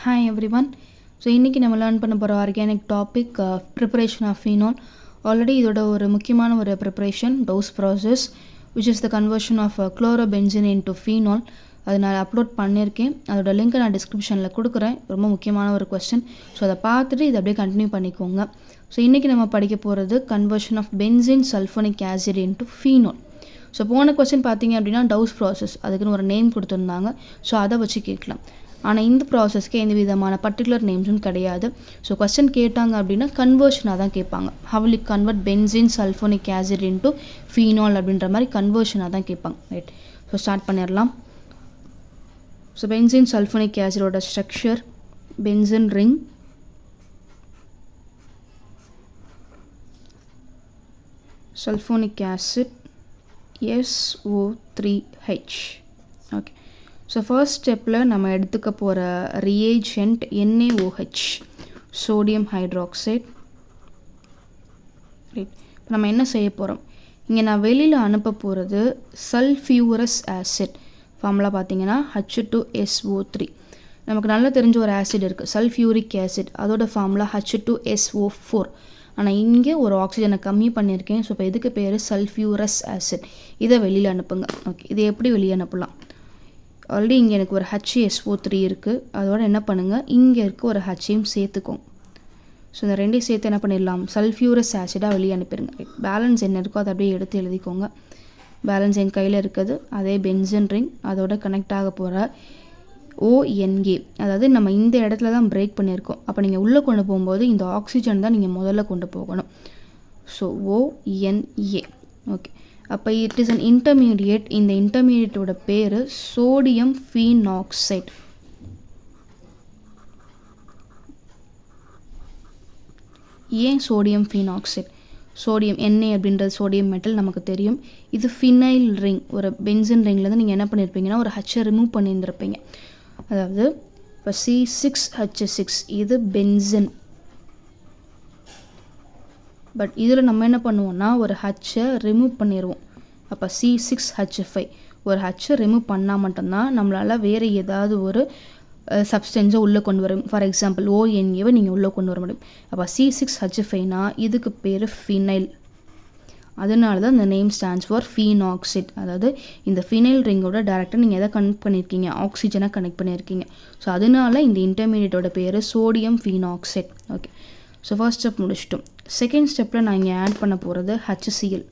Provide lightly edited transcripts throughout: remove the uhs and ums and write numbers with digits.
Hi everyone. So இன்னைக்கு நம்ம learn பண்ண போகிற organic topic preparation of phenol. Already இதோட ஒரு முக்கியமான ஒரு preparation Dow's process which is the conversion of chlorobenzene into phenol. அது நான் அப்லோட் பண்ணியிருக்கேன். அதோட லிங்க்கை நான் டிஸ்கிரிப்ஷனில் கொடுக்குறேன். ரொம்ப முக்கியமான ஒரு கொஸ்டின். ஸோ அதை பார்த்துட்டு இதை அப்படியே கண்டினியூ பண்ணிக்கோங்க. ஸோ இன்றைக்கி நம்ம படிக்க போகிறது conversion of benzene sulphonic acid into phenol. So போன கொஸ்டின் பார்த்தீங்க அப்படின்னா டவுஸ் ப்ராசஸ், அதுக்குன்னு ஒரு நேம் கொடுத்துருந்தாங்க. ஸோ அதை வச்சு கேட்கலாம். ஆனால் இந்த ப்ராசஸ்க்கு எந்த விதமான பர்டிகுலர் நேம்ஸும் கிடையாது. ஸோ கொஸ்டின் கேட்டாங்க அப்படின்னா கன்வர்ஷனாக தான் கேட்பாங்க. How will convert benzene sulphonic acid into phenol அப்படின்ற மாதிரி கன்வர்ஷனாக தான் கேட்பாங்க. ரைட். ஸோ ஸ்டார்ட் பண்ணிடலாம். ஸோ பென்சின் சல்ஃபோனிக் ஆசிடோட structure benzene ring, sulfonic acid SO3H. Okay. So first ஸ்டெப்பில் நம்ம எடுத்துக்க போகிற reagent NaOH, sodium hydroxide. Right. இப்போ நம்ம என்ன செய்ய போகிறோம், இங்கே நான் வெளியில் அனுப்ப போகிறது சல்ஃபியூரஸ் ஆசிட். ஃபார்முலா பார்த்தீங்கன்னா H2SO3. நமக்கு நல்லா தெரிஞ்ச ஒரு ஆசிட் இருக்குது சல்ஃபியூரிக் ஆசிட், அதோட ஃபார்முலா H2SO4. ஆனால் இங்கே ஒரு ஆக்சிஜனை கம்மி பண்ணியிருக்கேன். ஸோ இப்போ இதுக்கு பேர் சல்ஃபியூரஸ் ஆசிட். இதை வெளியில் அனுப்புங்க. ஓகே. இதை எப்படி வெளியே அனுப்பலாம், ஆல்ரெடி இங்கே எனக்கு ஒரு HSO3 இருக்குது. அதோட என்ன பண்ணுங்கள், இங்கே இருக்க ஒரு ஹச்சையும் சேர்த்துக்கோங்க. ஸோ இந்த ரெண்டையும் சேர்த்து என்ன பண்ணிடலாம், சல்ஃபியூரஸ் ஆசிடாக வெளியே அனுப்பிடுங்க. பேலன்ஸ் என்ன இருக்கோ அதை அப்படியே எடுத்து எழுதிக்கோங்க. பேலன்ஸ் என் கையில் இருக்குது. அதே பென்சின் ரிங், அதோட கனெக்ட் ஆக போகிற ONA, அதாவது நம்ம இந்த இடத்துல தான் பிரேக் பண்ணியிருக்கோம். அப்போ நீங்கள் உள்ளே கொண்டு போகும்போது இந்த ஆக்சிஜன் தான் நீங்கள் முதல்ல கொண்டு போகணும். So ONA. ஓகே. அப்போ இட் இஸ் அன் இன்டர்மீடியேட். இந்த இன்டர்மீடியேட்டோட பேர் சோடியம் ஃபீனாக்சைடு. ஏன் சோடியம் ஃபீனாக்சைடு? சோடியம் Na அப்படின்றது சோடியம் மெட்டல் நமக்கு தெரியும். இது ஃபினைல் ரிங். ஒரு பென்சின் ரிங்லேருந்து நீங்கள் என்ன பண்ணியிருப்பீங்கன்னா ஒரு ஹச்சை ரிமூவ் பண்ணியிருந்திருப்பீங்க. அதாவது இப்போ C6H6 இது பென்சின். பட் இதில் நம்ம என்ன பண்ணுவோம்னா ஒரு ஹச்சை ரிமூவ் பண்ணிடுவோம். அப்போ C6H5 ஒரு ஹச்சை ரிமூவ் பண்ணால் மட்டும்தான் நம்மளால் வேறு ஏதாவது ஒரு சப்ஸ்டன்ஸை உள்ளே கொண்டு வரும். ஃபார் எக்ஸாம்பிள் ONAவை நீங்கள் உள்ளே கொண்டு வர முடியும். அப்போ C6H5னா இதுக்கு பேர் ஃபினைல். அதனால தான் இந்த நேம் ஸ்டாண்ட்ஸ் ஃபார் ஃபீனாக்சைட். அதாவது இந்த ஃபினைல் ரிங்கோட டேரெக்டாக நீங்கள் எதை கனெக்ட் பண்ணியிருக்கீங்க, ஆக்சிஜனை கனெக்ட் பண்ணியிருக்கீங்க. ஸோ அதனால இந்த இன்டர்மீடியேட்டோட பேர் sodium phenoxide. Okay. So first step முடிச்சிட்டோம். செகண்ட் ஸ்டெப்பில் நான் இங்கே ஆட் பண்ண போகிறது HCl.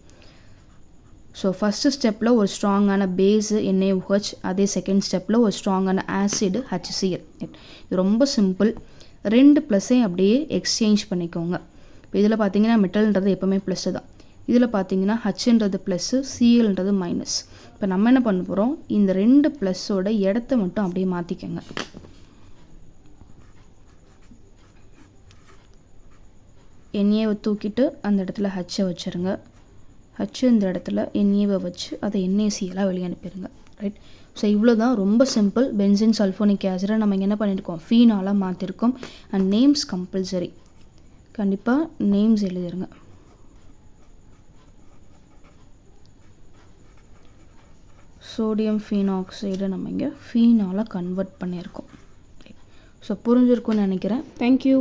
ஸோ ஃபஸ்ட்டு ஸ்டெப்பில் ஒரு ஸ்ட்ராங்கான பேஸு NaOH, அதே செகண்ட் ஸ்டெப்பில் ஒரு ஸ்ட்ராங்கான ஆசிடு HCl. இது ரொம்ப சிம்பிள். ரெண்டு ப்ளஸ்ஸையும் அப்படியே எக்ஸ்சேஞ்ச் பண்ணிக்கோங்க. இப்போ இதில் பார்த்தீங்கன்னா மெட்டல்ன்றது எப்போவுமே ப்ளஸ்ஸு தான். இதில் பார்த்தீங்கன்னா Hன்றது ப்ளஸ்ஸு, Clன்றது மைனஸ். இப்போ நம்ம என்ன பண்ண போகிறோம், இந்த ரெண்டு ப்ளஸ்ஸோட இடத்த மட்டும் அப்படியே மாற்றிக்கோங்க. NAவை தூக்கிட்டு அந்த இடத்துல Hஐ வச்சுருங்க. H இந்த இடத்துல NAவை வச்சு அதை NaClஆக வெளியே அனுப்பிடுங்க. ரைட். ஸோ இவ்வளோ தான், ரொம்ப சிம்பிள். பென்சின் சல்ஃபோனிக் ஆசிடை நம்ம இங்கே என்ன பண்ணியிருக்கோம், ஃபீனாலாக மாற்றிருக்கோம். அண்ட் நேம்ஸ் கம்பல்சரி, கண்டிப்பாக நேம்ஸ் எழுதிருங்க. சோடியம் ஃபீனாக்சைடை நம்ம இங்கே ஃபீனாலாக கன்வெர்ட் பண்ணியிருக்கோம். ஸோ புரிஞ்சிருக்கும்னு நினைக்கிறேன். தேங்க்யூ.